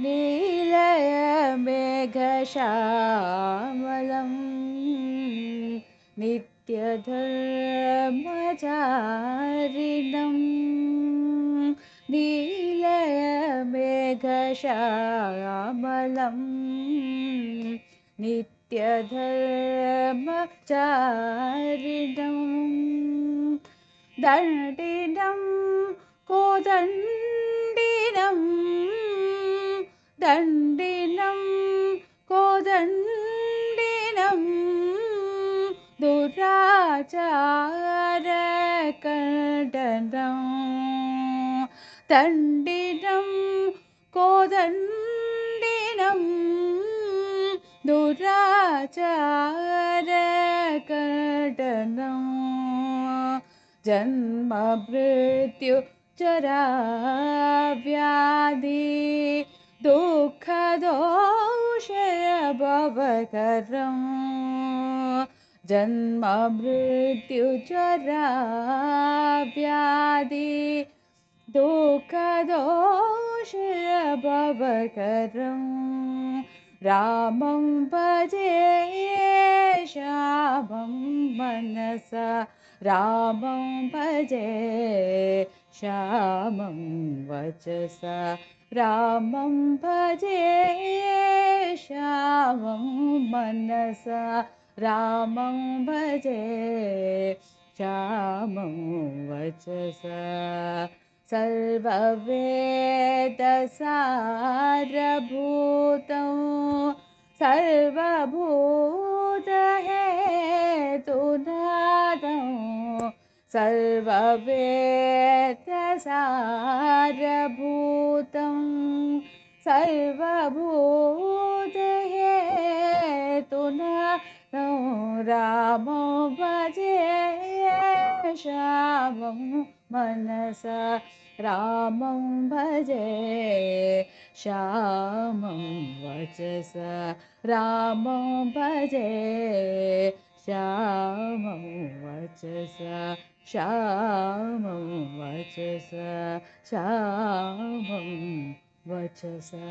नीलयमेघश्यामलं नित्यधर्मचारिणं नीलयमेघश्यामलं नित्यधर्मचारिणं दण्डिनं कोदण्डिनं दण्डिनं कोदण्डिनं दुराचारकण्डनं दण्डिनं कोदण्डिनं दुराचारकण्डनं जन्म मृत्यु जरा व्याधि दुःखदोषय भवकरं जन्म मृत्यु जरा व्याधि दुःखदोषय भवकरं रामं भजे श्यामं मनसा रामं भजे श्यामं वचसा रामं भजे श्यामं मनसा रामं भजे श्यामं वचसा सर्ववेदसारभूतं सर्वभूतहेतुनादं सर्ववेदसारभूतं सर्वभूतहेतुनादं रामं भजे श्यामं मनसा रामं भजे श्यामं वचसा रामं भजे श्यामं वचसा श्यामं वचसा श्यामं वचसा।